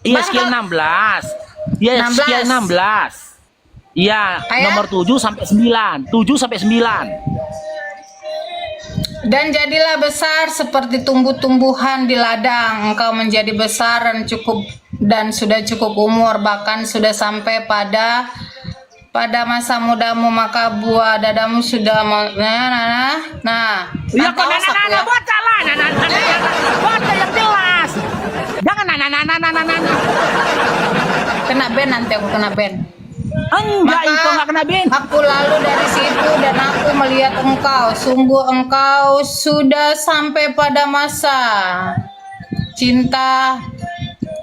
ISKL 16. ISKL 16. Iya, nomor 7 sampai 9. 7 sampai 9. Dan jadilah besar seperti tumbuh-tumbuhan di ladang. Engkau menjadi besar dan sudah cukup umur, bahkan sudah sampai pada masa mudamu, maka buah dadamu sudah Ya kok baca lah, baca yang jelas. Jangan kena ban, nanti aku kena ban. Enggak, itu enggak kena ban. Aku lalu dari situ dan aku melihat engkau, sungguh engkau sudah sampai pada masa cinta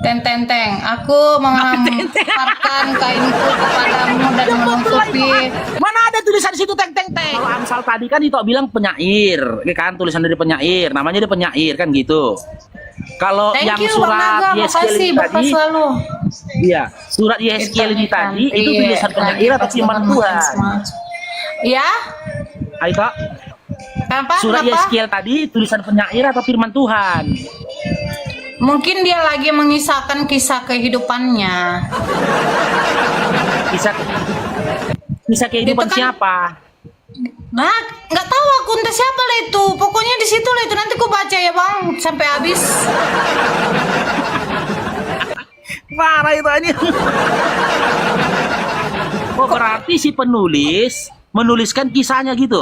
Aku menghamparkan kainku kepadamu dan menutupi. Mana ada tulisan situ teng. Kalau Amsal tadi kan itu bilang penyair, kan tulisan dari penyair, namanya dia penyair kan gitu. Kalau yang surat Yeskel tadi, iya, surat Yeskel ini tadi itu tulisan penyair atau firman Tuhan? Ya? Ayo Kak. Surat Yeskel tadi tulisan penyair atau firman Tuhan? Mungkin dia lagi mengisahkan kisah kehidupannya. Kisah kehidupan kan, siapa? Nah, nggak tahu aku entah siapa lah itu. Pokoknya di situ lah itu, nanti aku baca ya bang sampai habis. Parah itu aja. Oh berarti si penulis menuliskan kisahnya gitu?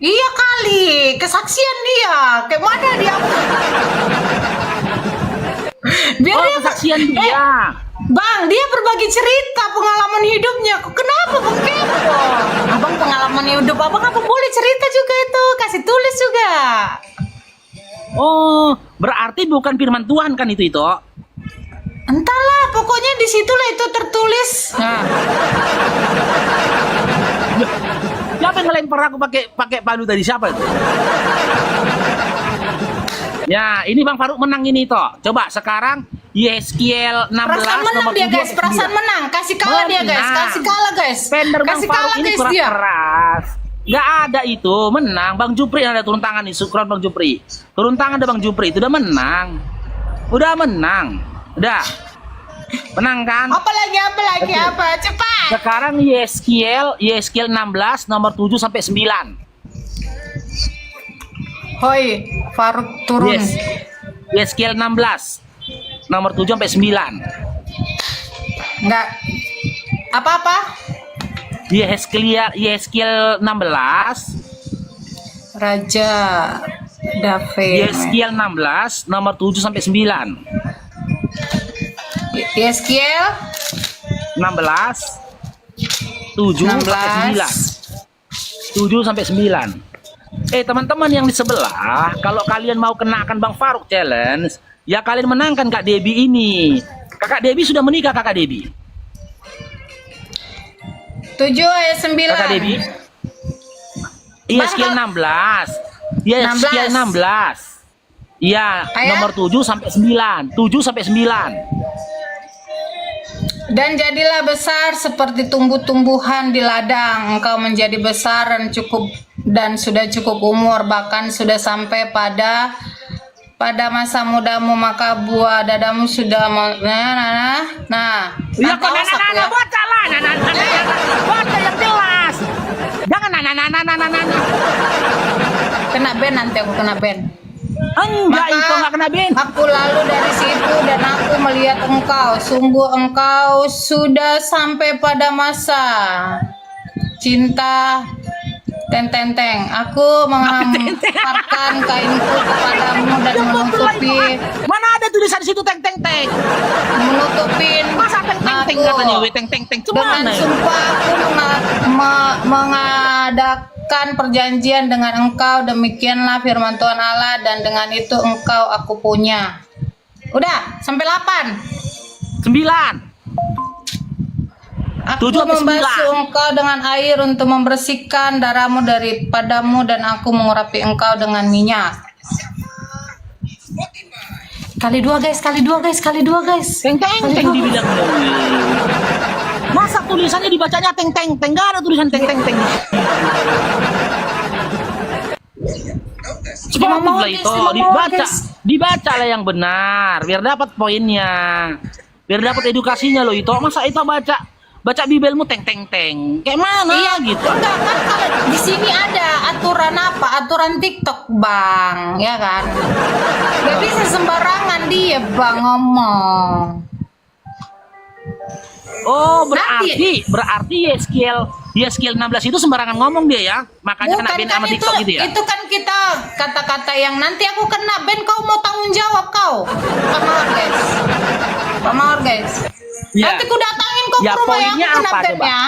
Iya kali, kesaksian dia. Kayak mana dia? Biar dia kesaksian dia. Bang, dia berbagi cerita pengalaman hidupnya. Kenapa bang kepo? Abang pengalaman hidup abang apa boleh cerita juga itu, kasih tulis juga. Oh, berarti bukan firman Tuhan kan itu? Entahlah, pokoknya di situlah itu tertulis. Nah. Siapa yang ngelempar aku pakai palu tadi, siapa itu? Ya, ini Bang Faruk menang ini toh. Coba sekarang Yeskel 16 perasaan menang nomor dia guys, perasaan menang. Kasih kalah dia guys, kasih kalah guys. Kasih kalah guys dia. Keras. Gak ada itu, menang. Bang Jupri ada turun tangan nih, syukron Bang Jupri. Turun tangan ada Bang Jupri, itu udah menang. Udah menang. Udah. Menang kan? Apalagi okay. Apa? Cepat. Sekarang Yeskel 16 nomor 7 sampai 9. Hoi, Faruk turun. Yes. Yeskel 16 nomor 7 sampai 9. Enggak. Apa-apa? Yeskel 16 Raja Dave. Yeskel 16 nomor 7 sampai 9. Yeskel 16 7 sampai 9. 7 sampai 9. Teman-teman yang di sebelah, kalau kalian mau kenakan Bang Faruk challenge, ya kalian menangkan Kak Debbie ini. Kakak Debbie sudah menikah, Kakak Debbie. 7 ayat 9. Kakak Debbie. Yeskel 16. Yeskel 16. Iya, nomor 7 sampai 9. 7 sampai 9. Dan jadilah besar seperti tumbuh-tumbuhan di ladang. Engkau menjadi besar dan sudah cukup umur, bahkan sudah sampai pada masa mudamu, maka buah dadamu sudah ya kok baca lah, baca yang jelas. Jangan kena ban, nanti aku kena ban. Enggak, itu enggak kena ban. Aku lalu dari situ dan aku melihat engkau, sungguh engkau sudah sampai pada masa cinta Aku menghamparkan kainku kepadamu dan menutupi. Mana ada tulisan situ teng. Menutupin. Masa teng katanya teng. Dengan sumpah aku mengadakan perjanjian dengan engkau, demikianlah firman Tuhan Allah, dan dengan itu engkau aku punya. Udah sampai 8. 9. Aku membasuh engkau dengan air untuk membersihkan darahmu daripadamu, dan aku mengurapi engkau dengan minyak. Kali dua guys. Teng dibilang. Masa tulisannya dibacanya teng. Enggak ada tulisan teng. Sportif lah itu, dibaca lah yang benar biar dapat poinnya. biar dapat edukasinya loh itu. Masa itu baca Bibelmu teng teng teng. Kayak mana Iya gitu. enggak kan, kalau di sini ada aturan apa? Aturan TikTok, Bang, ya kan? Gak bisa sembarangan dia, Bang, ngomong. Oh, berarti Yeskiel 16 itu sembarangan ngomong dia ya. Makanya kena ban sama TikTok gitu ya. Itu kan kita kata-kata yang nanti aku kena ban, kau mau tanggung jawab kau. Pak Mawar, guys. Ya. Nanti ku datangin kau Ya, ke rumah yang poinnya kena apa, ban-nya.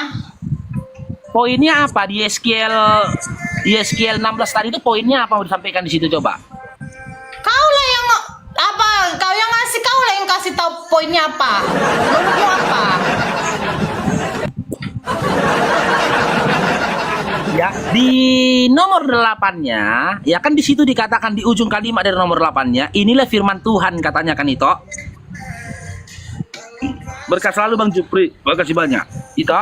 Poinnya apa di Yeskiel 16 tadi itu poinnya apa mau disampaikan di situ coba? Kau lah yang apa? Kau yang ngasih, kau lah yang kasih tahu poinnya apa. Menurutmu apa? Ya, di nomor 8-nya, ya kan di situ dikatakan di ujung kalimat dari nomor 8-nya, inilah firman Tuhan katanya kan itu. Berkat selalu Bang Jupri, makasih banyak. Itu.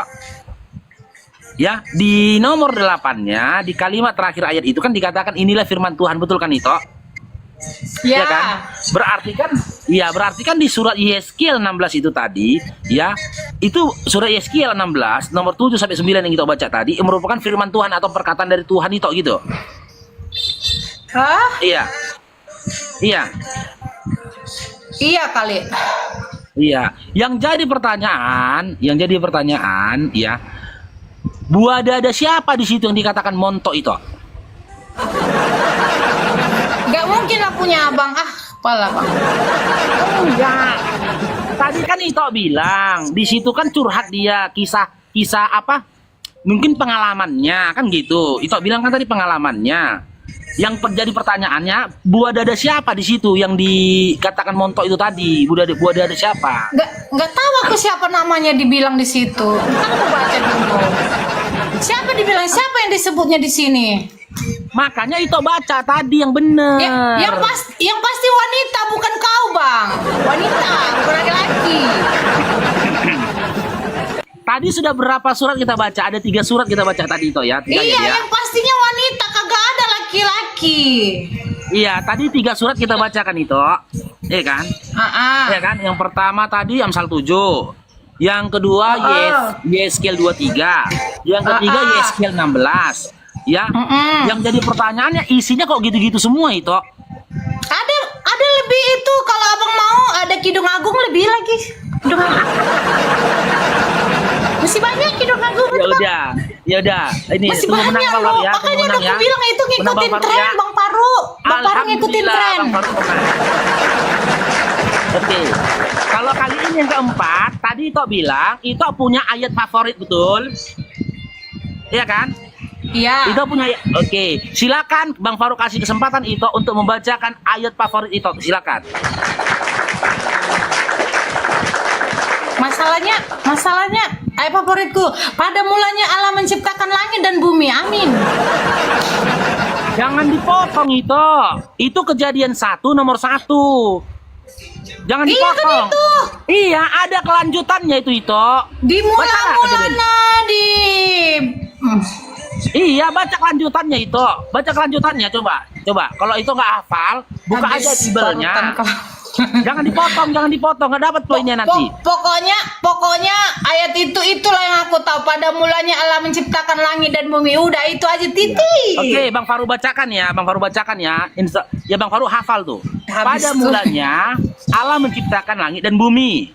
Ya, di nomor 8-nya, di kalimat terakhir ayat itu kan dikatakan inilah firman Tuhan, betul kan itu? Ya. Ya kan? Berarti kan di surat Yeskiel 16 itu tadi, ya, itu surat Yeskiel 16 nomor 7 sampai 9 yang kita baca tadi merupakan firman Tuhan atau perkataan dari Tuhan itu gitu. Hah? Iya. Iya. Iya kali. Iya. Yang jadi pertanyaan, ya. Buah dada siapa di situ yang dikatakan montok itu? Gak mungkin lah punya abang. Apalah, Bang. Enggak. Tadi kan Ito bilang di situ kan curhat dia kisah apa? Mungkin pengalamannya kan gitu. Ito bilang kan tadi pengalamannya. Yang terjadi pertanyaannya, buah dada siapa di situ yang dikatakan montok itu tadi? Buah dada siapa? Gak tahu aku siapa namanya dibilang di situ. Ntar aku baca dulu. Siapa dibilang, siapa yang disebutnya di sini? Makanya Ito baca tadi yang bener. Yang pasti wanita, bukan kau, Bang. Wanita, bukan laki-laki. Tadi sudah berapa surat kita baca? Ada 3 surat kita baca tadi Ito ya. Yang pastinya wanita, kagak ada laki-laki. Iya, tadi 3 surat kita bacakan Ito. Iya kan? Iya kan? Yang pertama tadi Amsal 7. Yang kedua Yeskiel 23. Yang ketiga Yeskiel 16. Ya, yang jadi pertanyaannya isinya kok gitu-gitu semua itu. Ada lebih itu, kalau abang mau ada Kidung Agung lebih lagi. Kidung Agung. Masih banyak Kidung Agung. Ya udah. Ini masih tunggu menang banyak Bang loh. Faru ya. Makanya udah ya. aku bilang itu ngikutin tren ya. Bang Faru. Bang Faru ngikutin tren. Bang Faru menang. Oke. Kalau kali ini yang keempat, tadi Ito bilang Ito punya ayat favorit, betul? Iya kan? Iya. Ito punya ayat. Oke, silakan Bang Faru kasih kesempatan Ito untuk membacakan ayat favorit Ito. Silakan. Masalahnya ayat favoritku. Pada mulanya Allah menciptakan langit dan bumi. Amin. Jangan dipotong Ito. Itu Kejadian 1 nomor 1. Jangan dipotong. Kan itu. Iya, ada kelanjutannya itu Ito. Di mula-mulanya di Iya, baca kelanjutannya itu. Baca kelanjutannya coba. Kalau itu nggak hafal, buka aja Bibelnya. Jangan dipotong, nggak dapat poinnya nanti. Pokoknya ayat itulah yang aku tahu. Pada mulanya Allah menciptakan langit dan bumi. Udah itu aja titik. Oke, Bang Faru bacakan ya. Ya Bang Faru hafal tuh. Pada mulanya Allah menciptakan langit dan bumi.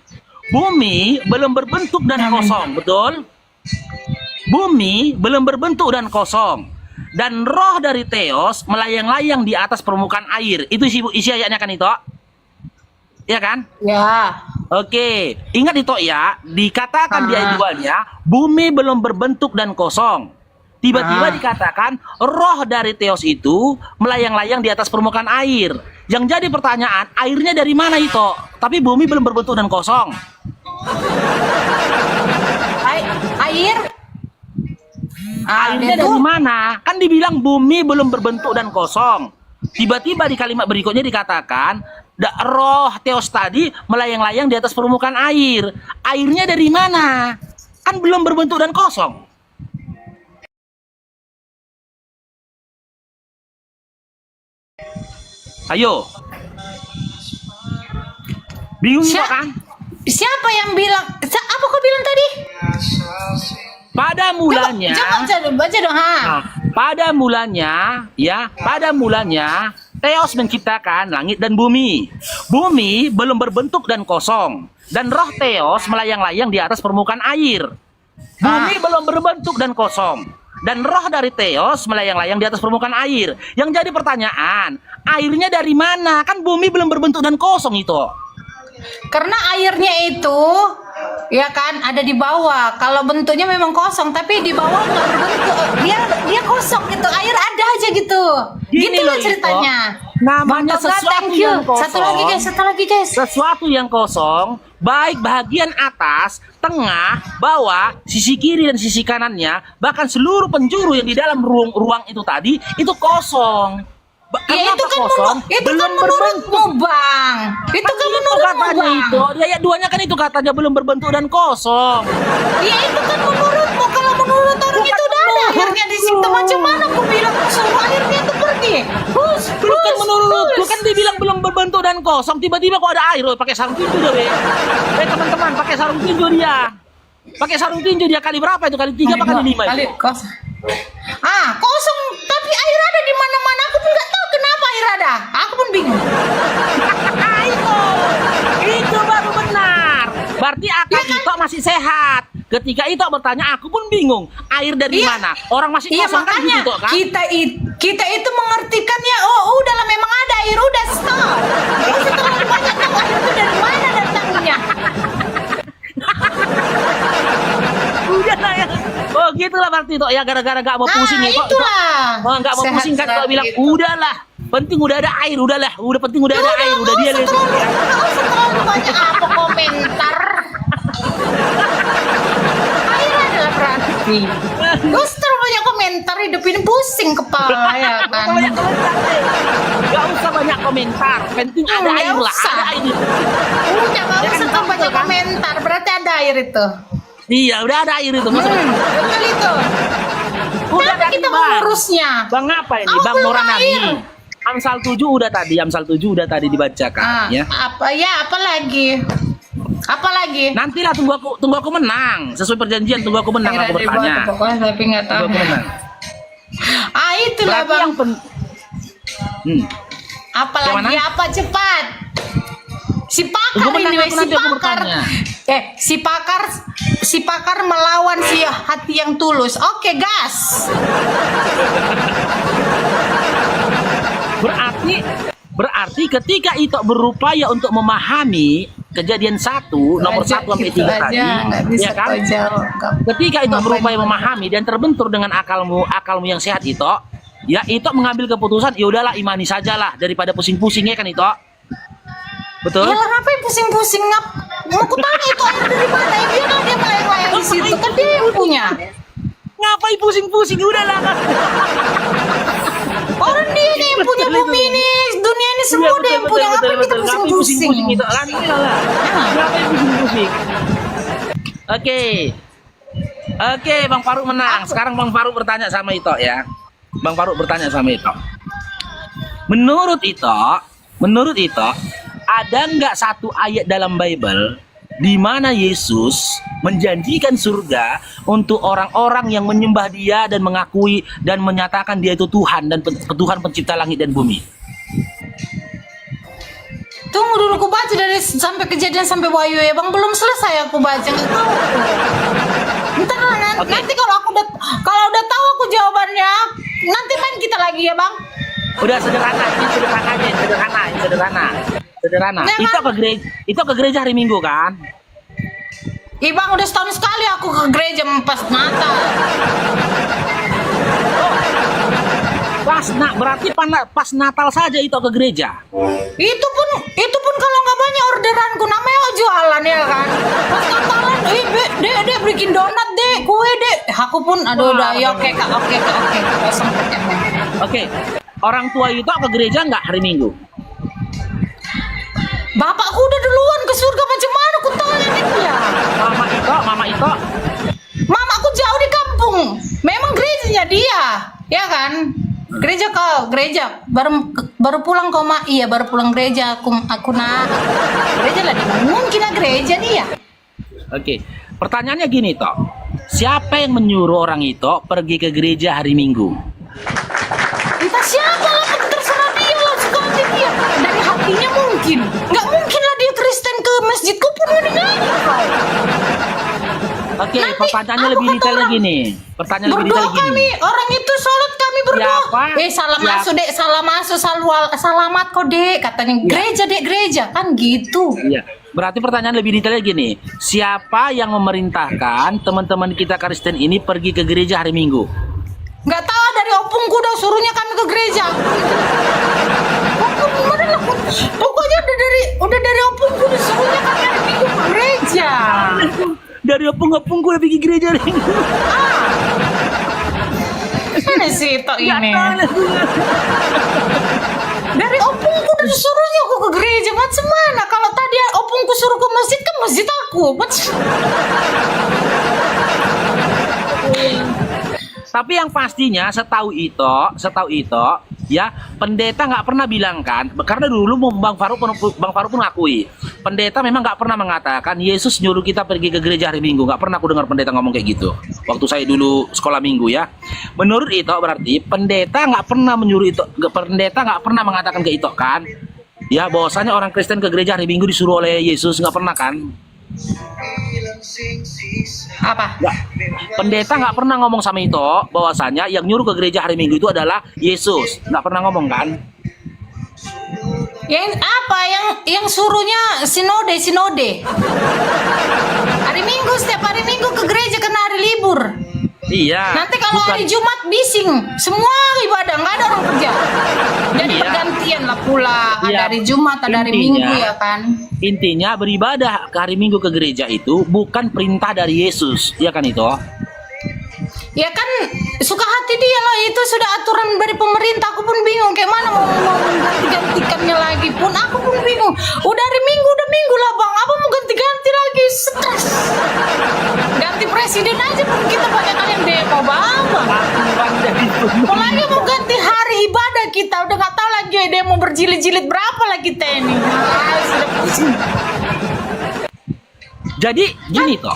Bumi belum berbentuk dan kosong, betul? Bumi belum berbentuk dan kosong. Dan roh dari Theos melayang-layang di atas permukaan air. Itu isi ayatnya kan itu? Iya kan? Ya. Oke, ingat itu ya, dikatakan di ayat 2-nya, bumi belum berbentuk dan kosong. Tiba-tiba dikatakan roh dari Theos itu melayang-layang di atas permukaan air. Yang jadi pertanyaan, airnya dari mana itu? Tapi bumi belum berbentuk dan kosong. Air? Airnya dari mana? Kan dibilang bumi belum berbentuk dan kosong. Tiba-tiba di kalimat berikutnya dikatakan roh Theos tadi melayang-layang di atas permukaan air. Airnya dari mana? Kan belum berbentuk dan kosong. Ayo. Bingung juga kan? Siapa yang bilang? Apa kau bilang tadi? Pada mulanya, Baca dong, ha. nah, pada mulanya Theos menciptakan langit dan bumi. Bumi belum berbentuk dan kosong, dan roh Theos melayang-layang di atas permukaan air. Bumi belum berbentuk dan kosong, dan roh dari Theos melayang-layang di atas permukaan air. Yang jadi pertanyaan, airnya dari mana? Kan bumi belum berbentuk dan kosong itu. Karena airnya itu ya kan ada di bawah. Kalau bentuknya memang kosong, tapi di bawah nggak berbentuk. Dia kosong gitu. Air ada aja gitu. Gini Gitu loh, loh ceritanya. Namanya Mantap, sesuatu thank you. yang kosong. Satu lagi guys. Sesuatu yang kosong, baik bagian atas, tengah, bawah, sisi kiri dan sisi kanannya, bahkan seluruh penjuru yang di dalam ruang itu tadi, itu kosong. Ya itu kan belum menurutmu, Bang. Itu kan menurutmu, katanya Bang. itu. Ya, ayat 2-nya kan itu katanya belum berbentuk dan kosong. Ya itu kan menurutmu. Kalau menurut orang itu udah ada airnya di situ. Macam mana aku bilang suruh airnya itu pergi? Bukan menurutku, kan dibilang belum berbentuk dan kosong, tiba-tiba kok ada air. Oh, pakai sarung tinju deh, weh. Teman-teman, pakai sarung tinju dia. Pakai sarung tinju dia kali berapa itu? Kali 3 apa kali 5? Kali kosong. Kosong, tapi air ada di mana-mana. Aku pun nggak tahu kenapa air ada. Aku pun bingung. Itu baru benar. Berarti akal itu masih sehat. Ketika itu bertanya, aku pun bingung. Air dari mana? Orang masih kosong kan makanya gitu kan? kita itu mengartikannya. Oh, udahlah memang ada air, udah stop. Nggak usah terlalu banyak tahu air itu dari mana datangnya. Udah lah ya. Oh gitulah berarti itu ya, gara-gara gak mau pusing ya kok. Itulah. Oh gak mau pusing kan kalau bilang gitu. udahlah. Penting udah ada air, udahlah. Udah penting udah ada air, udah dia Nggak usah terlalu banyak apa komentar. Air adalah berarti. Gak usah terlalu banyak komentar, hidup ini pusing kepala ya kan. Gak usah banyak komentar. Penting ada Nggak air lah, usah. ada air itu. Udah gak usah terlalu banyak komentar, berarti ada air itu. Iya, udah ada air itu. Betul itu. Udah Tapi kita Bang. mengurusnya. Bang apa ini? Aku Bang belum Noranani. air. Amsal 7 udah tadi dibacakan ya. Apa lagi? Apa lagi? Nantilah tunggu aku menang. Sesuai perjanjian tunggu aku menang, aku bertanya. Pokoknya tapi nggak tahu. Tunggu aku menang. Itulah Berarti Bang. Apalagi Yang apa cepat? Si Tunggu pakar menang ini, aku, si nanti aku pakar. bertanya. Si pakar melawan si hati yang tulus. Oke, gas. Berarti ketika itu berupaya untuk memahami kejadian 1 nomor 1 sampai 3 tadi, ya kan? Ketika itu berupaya memahami dan terbentur dengan akalmu yang sehat itu, ya itu mengambil keputusan, ya udahlah imani sajalah daripada pusing-pusing ya kan itu. Betul? Ya ngapain pusing-pusing mau ku tanya itu air dari mana? Ya dia melayang-layang di situ kan dia yang punya. Ngapain pusing-pusing udahlah. Orang dia yang punya bumi ini, dunia ini semua dia yang punya. Ngapain kita pusing-pusing? Itu kan iyalah. Ngapain pusing-pusing? Oke, Bang Faruk menang. Sekarang Bang Faruk bertanya sama Ito ya. Bang Faruk bertanya sama Ito. Menurut Ito, ada nggak satu ayat dalam Bible di mana Yesus menjanjikan surga untuk orang-orang yang menyembah Dia dan mengakui dan menyatakan Dia itu Tuhan dan Tuhan pencipta langit dan bumi? Tunggu dulu aku baca dari sampai kejadian sampai Wahyu ya Bang, belum selesai aku baca. Ntar nanti kalau udah tahu aku jawabannya, nanti main kita lagi ya Bang. Udah sederhana aja. Itu ke gereja hari Minggu kan? Bang udah setahun sekali aku ke gereja pas Natal. Berarti pas Natal saja itu ke gereja. Itu pun kalau nggak banyak orderanku, namanya jualan ya kan. Pas Natalan, dek bikin donat dek, kue dek. Aku pun udah ya oke kak. Oke. Orang tua itu ke gereja nggak hari Minggu? Bapakku udah duluan ke surga, macam mana aku tanya dia. Mama itu. Mamaku jauh di kampung. Memang gerejanya dia, ya kan? Gereja kau, gereja. Baru pulang kau, Mak. Iya, baru pulang gereja. Aku nak. Gereja lah dia. Mungkin lah gereja dia. Oke. Pertanyaannya gini, Tok. Siapa yang menyuruh orang itu pergi ke gereja hari Minggu? Entah siapa lah, terserah dia lah, suka hati dia. Dari hatinya mungkin. Nggak mungkin lah dia Kristen ke masjid. Kau pun udah Oke, Nanti pertanyaannya aku lebih kata detail orang, gini. Pertanyaan lebih berdoa detail gini. kami, orang itu sholat kami berdoa. Siapa? Salah Siapa? masuk dek, salah masuk, salamat kok dek. Katanya gereja dek, gereja kan gitu. Iya. Berarti pertanyaan lebih detailnya gini. Siapa yang memerintahkan teman-teman kita Kristen ini pergi ke gereja hari Minggu? Nggak tahu, dari opungku udah suruhnya kami ke gereja. Pokoknya udah dari opungku disuruhnya kami hari Minggu ke gereja. Dari opung-opung gue pergi gereja hari Minggu. Mana sih Tok ini? Dari opungku udah disuruhnya aku ke gereja. Macam mana? Kalau tadi opungku suruh ke masjid, kan masjid aku. Tapi yang pastinya setahu itu ya, pendeta nggak pernah bilang kan, karena dulu Bang Faruk pun ngakui, pendeta memang nggak pernah mengatakan Yesus nyuruh kita pergi ke gereja hari Minggu. Nggak pernah aku dengar pendeta ngomong kayak gitu waktu saya dulu sekolah minggu ya. Menurut itu berarti pendeta nggak pernah menyuruh itu, pendeta nggak pernah mengatakan ke itu kan ya, bahwasanya orang Kristen ke gereja hari Minggu disuruh oleh Yesus. Nggak pernah kan? Apa? Nggak. Pendeta nggak pernah ngomong sama itu bahwasanya yang nyuruh ke gereja hari Minggu itu adalah Yesus. Nggak pernah ngomong kan? Yang apa? Yang suruhnya sinode. Hari Minggu, setiap hari Minggu ke gereja karena hari libur. Iya. Nanti kalau bukan- hari Jumat bising, semua ibadah, nggak ada orang kerja. Jadi Iya. pergantian lah pula. Ada Iya. hari Jumat, ada hari Intinya- Minggu ya kan. Intinya beribadah ke hari Minggu ke gereja itu bukan perintah dari Yesus, ya kan itu? Ya kan suka hati dia lah, itu sudah aturan dari pemerintah. Aku pun bingung kayak mana mau ganti-gantikannya lagi pun. Aku pun bingung. Udah hari Minggu, udah Minggu lah Bang. Apa mau ganti-ganti lagi? Stres. Ganti presiden aja pun kita banyak kali yang demo Bang. Apalagi mau ganti hari ibadah kita. Udah nggak tahu lagi demo berjilid-jilid berapa lah kita ini. Sudah pusing. Jadi gini toh.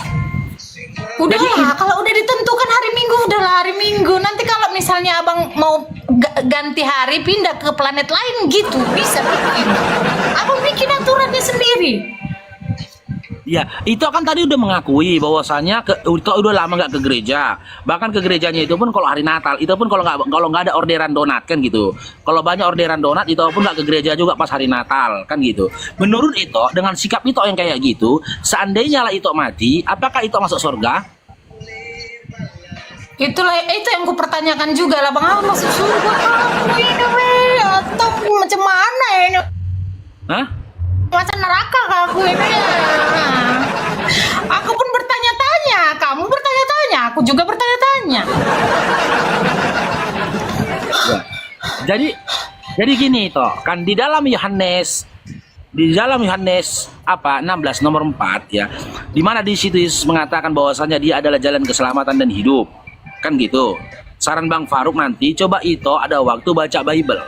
Udahlah, kalau udah ditentukan hari Minggu, udahlah hari Minggu. Nanti kalau misalnya abang mau ganti hari, pindah ke planet lain gitu, bisa bikin. Abang bikin aturannya sendiri. Ya, itu kan tadi udah mengakui bahwasanya udah lama nggak ke gereja. Bahkan ke gerejanya itu pun kalau hari Natal, itu pun kalau nggak ada orderan donat kan gitu. Kalau banyak orderan donat itu pun nggak ke gereja juga pas hari Natal kan gitu. Menurut itu dengan sikap itu yang kayak gitu, seandainya lah itu mati, apakah itu masuk surga? Itulah itu yang ku pertanyakan juga lah, Bang. Abang masuk surga aku ini weh, atau macam mana ini? Hah? Macam neraka aku ini. Aku pun bertanya-tanya, kamu bertanya-tanya, aku juga bertanya-tanya. Ya. Jadi gini toh, kan di dalam Yohanes apa 16 nomor 4 ya, di mana di situ Yesus mengatakan bahwasanya dia adalah jalan keselamatan dan hidup, kan gitu. Saran Bang Faruk nanti coba itu ada waktu baca Bible,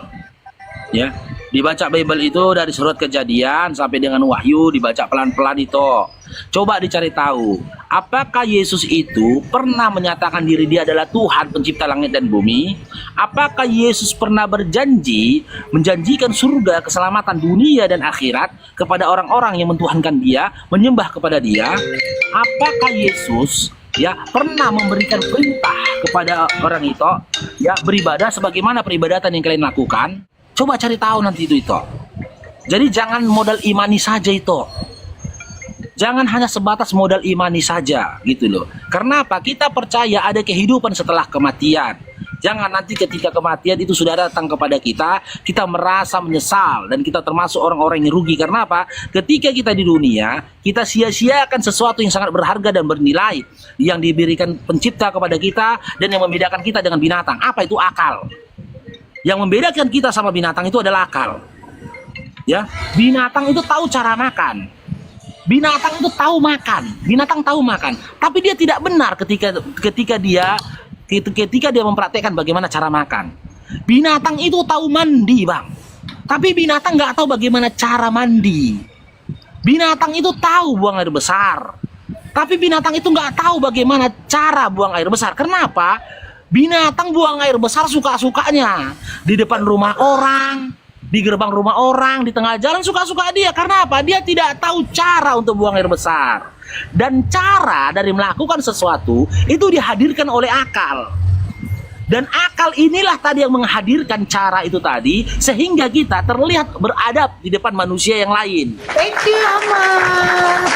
ya. Dibaca Bible itu dari surat Kejadian sampai dengan Wahyu, dibaca pelan-pelan itu. Coba dicari tahu, apakah Yesus itu pernah menyatakan diri dia adalah Tuhan pencipta langit dan bumi? Apakah Yesus pernah menjanjikan surga, keselamatan dunia dan akhirat kepada orang-orang yang mentuhankan dia, menyembah kepada dia? Apakah Yesus ya pernah memberikan perintah kepada orang itu ya beribadah sebagaimana peribadatan yang kalian lakukan? Coba cari tahu nanti itu. Jadi jangan modal imani saja itu. Jangan hanya sebatas modal imani saja gitu loh. Karena apa? Kita percaya ada kehidupan setelah kematian. Jangan nanti ketika kematian itu sudah datang kepada kita, kita merasa menyesal dan kita termasuk orang-orang yang rugi. Karena apa? Ketika kita di dunia, kita sia-siakan sesuatu yang sangat berharga dan bernilai yang diberikan pencipta kepada kita dan yang membedakan kita dengan binatang. Apa itu? Akal. Yang membedakan kita sama binatang itu adalah akal. Ya, binatang itu tahu cara makan. Binatang itu tahu makan. Binatang tahu makan, tapi dia tidak benar ketika dia mempraktekkan bagaimana cara makan. Binatang itu tahu mandi, Bang. Tapi binatang nggak tahu bagaimana cara mandi. Binatang itu tahu buang air besar. Tapi binatang itu nggak tahu bagaimana cara buang air besar. Kenapa? Binatang buang air besar suka-sukanya. Di depan rumah orang, di gerbang rumah orang, di tengah jalan suka-suka dia. Karena apa? Dia tidak tahu cara untuk buang air besar. Dan cara dari melakukan sesuatu itu dihadirkan oleh akal. Dan akal inilah tadi yang menghadirkan cara itu tadi, sehingga kita terlihat beradab di depan manusia yang lain. Thank you, Ahmad.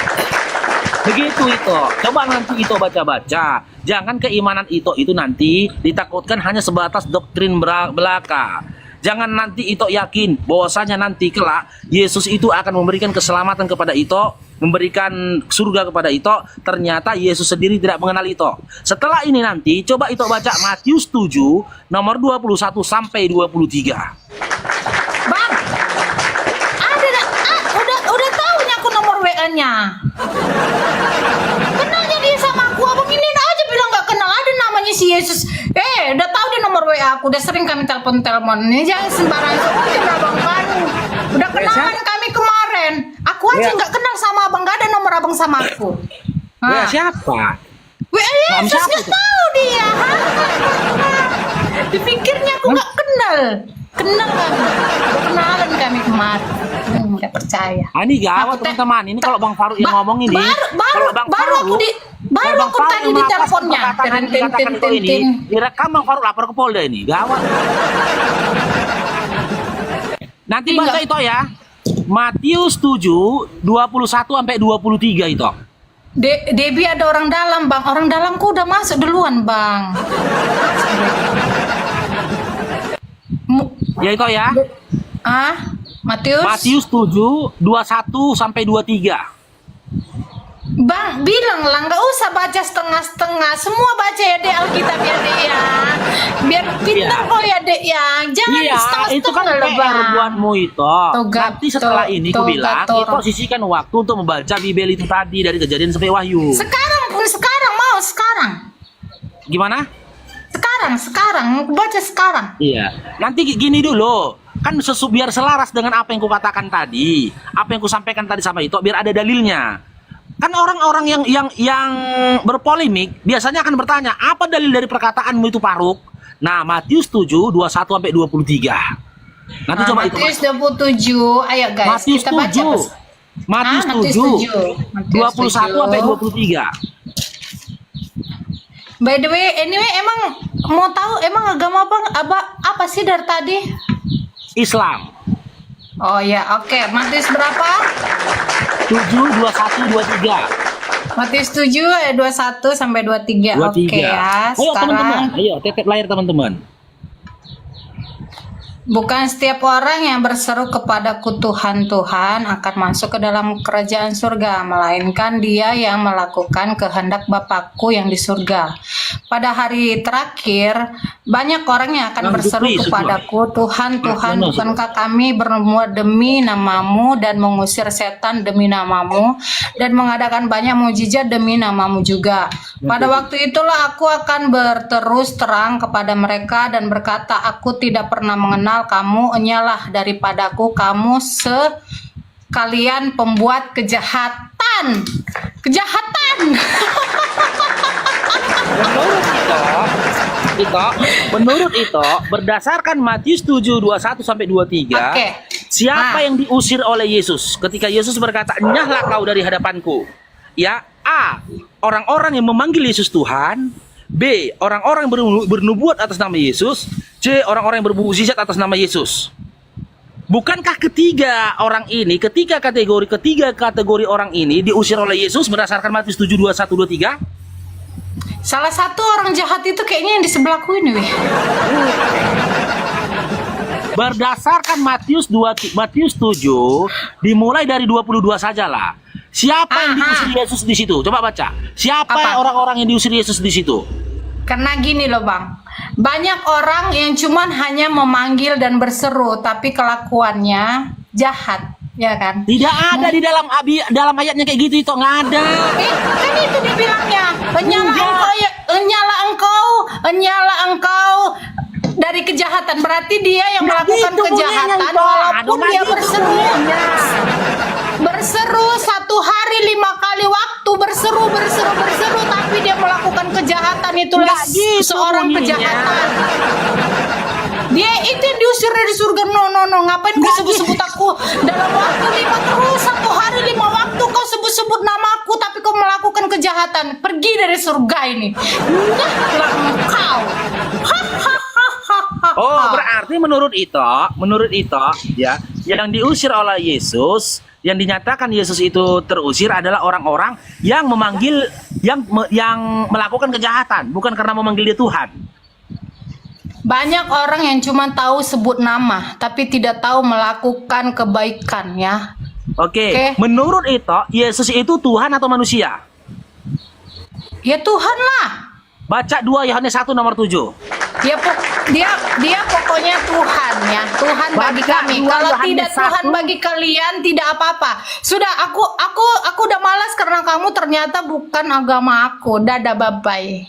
Begitu itu. Coba nanti itu baca-baca. Jangan keimanan itu nanti ditakutkan hanya sebatas doktrin belaka. Jangan nanti itu yakin bahwasanya nanti kelak Yesus itu akan memberikan keselamatan kepada itu, memberikan surga kepada itu. Ternyata Yesus sendiri tidak mengenal itu. Setelah ini nanti coba itu baca Matius 7 nomor 21 sampai 23. Bang, udah tahu nya aku nomor WA-nya. Kenalnya dia sama aku, abang ini aja bilang nggak kenal. Ada namanya si Yesus. Udah tahu dia nomor WA aku. Udah sering kami telepon-telepon. Ini jangan sembarangan sebutin abang kan. Udah kenalan kami kemarin. Aku aja nggak kenal sama abang. Nggak ada nomor abang sama aku. Ya, siapa? WA Yesus nggak tahu dia. Dipikirnya aku nggak kenal. Kenal kami. Udah kenalan kami kemarin. Nggak percaya. Ini gawat teman-teman. Ini kalau Bang Faruk yang ngomong ini. Baru aku tadi di teleponnya. Direkam Bang Faruk lapor ke Polda ini. Gawat. Nanti baca itu ya. Matius 7 21 sampai 23 itu. Debbie ada orang dalam, Bang. Orang dalamku udah masuk duluan, Bang. Ya itu ya. Matius 7 21 sampai 23. Bang, bilang lah nggak usah baca setengah-setengah. Semua baca ya dek Alkitab ya dek ya. Biar pintar kok ya dek ya. Jangan setengah-setengah itu kan PR buatmu itu. Nanti setelah ini aku bilang itu sisihkan waktu untuk membaca Bible itu tadi dari Kejadian sampai Wahyu. Sekarang Gimana? Sekarang baca sekarang. Iya. Nanti gini dulu. Kan biar selaras dengan apa yang kukatakan tadi, apa yang kusampaikan tadi sama itu, biar ada dalilnya. Kan orang-orang yang berpolemik biasanya akan bertanya, apa dalil dari perkataanmu itu, Faruk? Nah, Matius 7 21 sampai 23. Nanti coba itu. Matius 27. Ayo guys, Matius kita baca. Matius 7 21 sampai 23. By the way, anyway, emang mau tahu emang agama apa sih dari tadi? Islam. Oh ya, oke. Matius berapa? 7 21 23. Matius 7 ayat 21 sampai 23. Oke ya. Ayo sekarang teman-teman, ayo tetep layar teman-teman. Bukan setiap orang yang berseru kepadaku Tuhan, Tuhan akan masuk ke dalam kerajaan surga, melainkan dia yang melakukan kehendak Bapakku yang di surga. Pada hari terakhir, banyak orang yang akan berseru kepadaku, Tuhan, Tuhan, bukankah kami bernubuat demi namamu dan mengusir setan demi namamu dan mengadakan banyak mukjizat demi namamu juga. Pada waktu itulah aku akan berterus terang kepada mereka dan berkata, aku tidak pernah mengenal kamu, enyalah daripadaku kamu sekalian pembuat kejahatan. Menurut itu berdasarkan Matius 7 21 sampai 23, siapa yang diusir oleh Yesus ketika Yesus berkata, "Enyahlah kau dari hadapanku." Ya, A, orang-orang yang memanggil Yesus Tuhan. B, orang-orang yang bernubuat atas nama Yesus. C, orang-orang yang bermukjizat atas nama Yesus. Bukankah ketiga kategori orang ini diusir oleh Yesus berdasarkan Matius 7 21 23? Salah satu orang jahat itu kayaknya yang di sebelahku ini, weh. Berdasarkan Matius 7 dimulai dari 22 sajalah. Siapa yang diusir Yesus di situ? Coba baca. Siapa orang-orang yang diusir Yesus di situ? Karena gini loh, Bang. Banyak orang yang cuman hanya memanggil dan berseru, tapi kelakuannya jahat, ya kan? Tidak ada di dalam ayatnya kayak gitu, itu nggak ada. Kan itu dibilangnya, enyala engkau dari kejahatan, berarti dia yang Nah, melakukan gitu kejahatan bunyinya, Ito. walaupun Aduh, dia gitu berseru. bunyinya. Berseru 1 hari 5 kali waktu, berseru, tapi dia melakukan kejahatan, itulah Nggak gitu seorang bunyinya. kejahatan. Dia itu yang diusir dari surga. No, ngapain kau sebut-sebut aku dalam waktu 5 terus, 1 hari 5 waktu kau sebut-sebut namaku, tapi kau melakukan kejahatan. Pergi dari surga ini. Nyahlah engkau. Oh, berarti menurut itu ya, yang diusir oleh Yesus, yang dinyatakan Yesus itu terusir adalah orang-orang yang memanggil yang melakukan kejahatan, bukan karena memanggil dia Tuhan. Banyak orang yang cuma tahu sebut nama, tapi tidak tahu melakukan kebaikan ya. Oke. Menurut itu, Yesus itu Tuhan atau manusia? Ya Tuhan lah. Baca 2 Yohanes 1 nomor 7. Dia pokoknya Tuhan ya, Tuhan bagi Baca kami. 2 Kalau Yohanes tidak Tuhan 1. bagi kalian tidak apa-apa. Sudah aku udah malas karena kamu ternyata bukan agama aku. Dadah, bye bye.